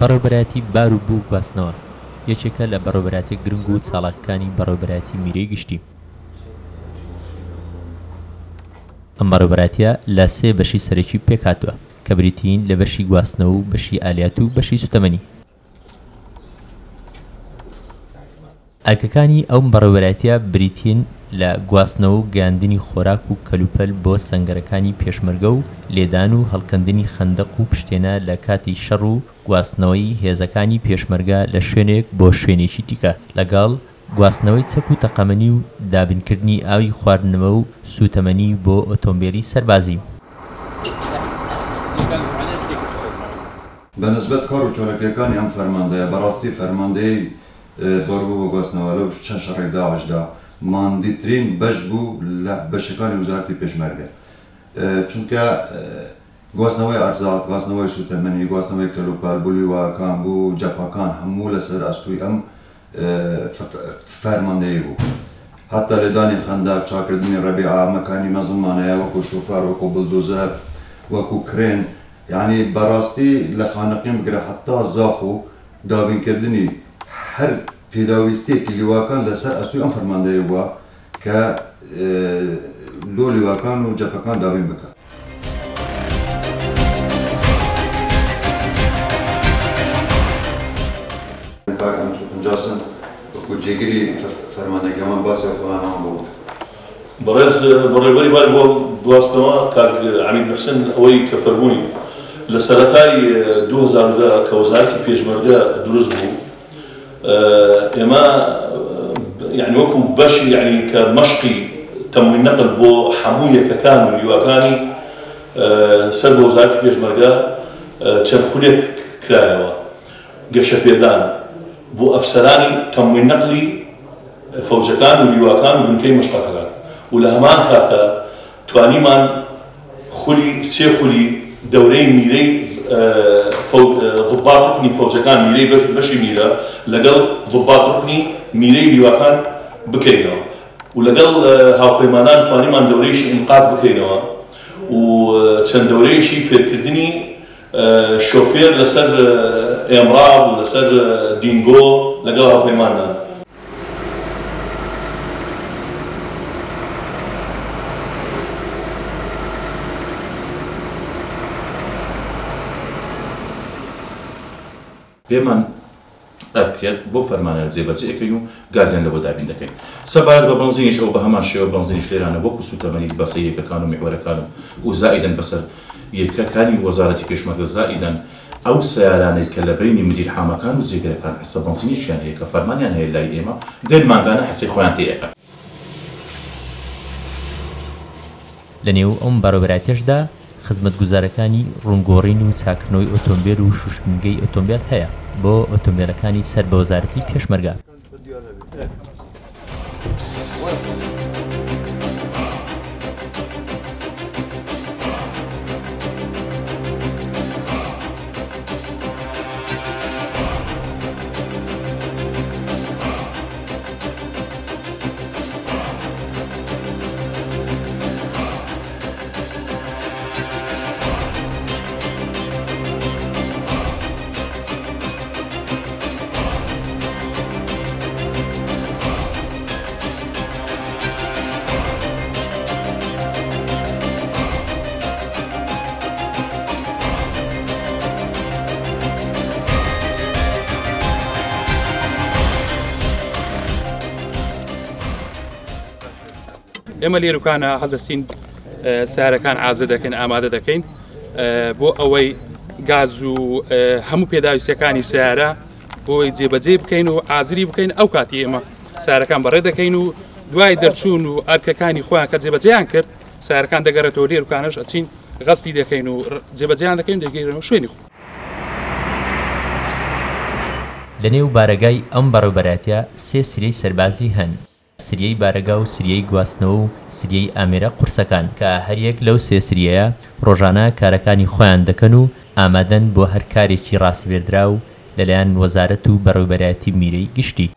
بەڕێوەبەرایەتی بار و بوو گواستنەوە یەکێکە لە بەڕێوەبەرایەتی گرنگ و چالاکەکانی بەڕێوەبەرایەتی میرەی گشتی. ئەم بەڕێوەبەرایەتیە لە سێ بەشی سەرەکی پێکهاتووە کە بریتین لە بەشی گواستنەوە و بەشی ئالیات و بەشی سوتەمەنی. ئەرکەکانی ئەو بەڕێوەبەرایەتیە بریتین لە گواستنەوە و گەیاندنی خۆراک و کەلوپەل بۆ سەنگەرەکانی پێشمەرگە و لێدان و هەڵکەندنی خەندەق و پشتێنە لە کاتی شەڕ و گواستنەوەی هێزەکانی پێشمەرگە لە شوێنێک بۆ شوێنێکی دیکە لەگەڵ گواستنەوەی چەک و تەقەمەنی و دابینکردنی ئاوی خواردنەوە و سوتەمەنی بۆ ئۆتۆمبیلی سەربازی. بەنسبەت کار و چۆلەکیەکانی ئەم فەرماندەیە بەڕاستی فەرماندەی بەڕبوو بۆ گواستنەوە لەو چەند شەڕێک داعشدا ماندیترین بەش بوو لە بەشەکانی وزارەتی پێشمەرگە، چونکە گواستنەوەی ئەرزاق، گواستنەوەی سوتەمەنی، گواستنەوەی کەلوپەل، بولویواکان بوو، جەپاکان هەموو لەسەر ئەستووی ئەم فەرماندەیە بوو. حتا لێدانی خەندەق، چاکردنی ڕەبیعا، مەکانی مەزنمانەیە وەکو شوفەر، وەکو بڵدۆزەر، وەکو کرێن، یعنی بەڕاستی لە خانەقین بگرە حتا زاخ و دابینکردنی هەر پێداویستیەکی لیواکان لەسەر ئەسووی ئەم فەرماندەیە بووە کە لۆ لیواکان و جەپەکان دابین بکات. جاسم وەکو جێگیری فەرماندەکەمان باسی خۆڵانەوە بوو. بەڕێز بەڕێوەبەری باری بۆ گواستنەوە کاک عەمید محسن ئەوەی کە فەرمووی لە سەرەتای 2010 کە وەزارەتی پێشمەرگە دروست بوو ئێمە یعنی وەکو بەشی یعنی کە مەشقی تەموین نەقل بۆ هەموو یەکەکان و لیواکانی سەر بە وەزارەتی پێشمەرگە چەرخولێک کرایەوە گەشە پێدان بۆ ئەفسەرانی تەموین نەقلی فەوجەکان و لیواکان و بنکەی مەشقەکان و لە هەمان کاتە توانیمان خولی سێ خولی دەورەی میرەی ضباط ڕکنی فەوجەکان میرەی بەشی میرە لەگەڵ ضباط ڕکنی میرەی لیواکان بکەینەوە و لەگەڵ هاوپەیمانان توانیمان دەورەیشی ئینقاذ بکەینەوە و چەند دەورەیشی فێرکردنی شۆفێر لەسەر ئێمڕاب و لەسەر دینگۆ لەگەڵ هاوپەیمانان. پێمان ئەرکێت بۆ فەرمانە جێبەجێەکەین و گازیان لە بۆ دابین دەکەین. سەبارەت بە بنزینیش ئەو بە هەمان شێوە بنزینیش لێرانە وەکو سوتەمەنی بەسە یەکەکان و میحوەرەکان و زائیدەن بەسەر یەکەکانی وەزارەتی پێشمەرگە زائیدەن ئەو سیارانەی کە لە بینی مدیر حامەکان و جێگەرەکان حسە بنزینیشیان هەیە کە فەرمانیان هەیە لای ئێمە دێنمانگانە حسەی خۆیان تێیەکەن. لە نێو ئەم بەڕێوەبەرایەتیەشدا خزمەتگوزارەکانی ڕوونگۆڕین و چاکردنەوەی ئۆتۆمبیل و شوشکنگەی ئۆتۆمبیل هەیە بۆ ئۆتۆمبیلەکانی سەر بە وەزارەتی پێشمەرگە. ئێمە لێروکانە هەڵدەستین سیارەکان ئازە دەکەین ئامادە دەکەین بۆ ئەوەی گاز و هەموو پێداویستەکانی سیارە بۆی جێبەجێ بکەین و ئازری بکەین ئەو کاتی ئێمە سیارەکان بەڕێ دەکەین و دوای دەرچوون و ئەرکەکانی خۆیان کە جێبەجێیان کرد سیارەکان دەگەڕێتەوە لێروکانەش ئەچین غەستی دەکەین و جێبەجێیان دەکەین دەگەینەوە شوێنی خۆ. لە نێو بارەگای ئەم بەڕێوەبەرایەتیە سێ سریەی سەربازی هەن، سریەی بارەگا و سریەی گواستنەوە و سریەی ئامێرە قورسەکان کە هەریەک لەو سێ سریەیە ڕۆژانە کارەکانی خۆیان دەکەن و ئامادەن بۆ هەر کارێکی ڕاستەبێردرا و لەلایەن وەزارەت و بەڕێوەبەرایەتی میرەی گشتی.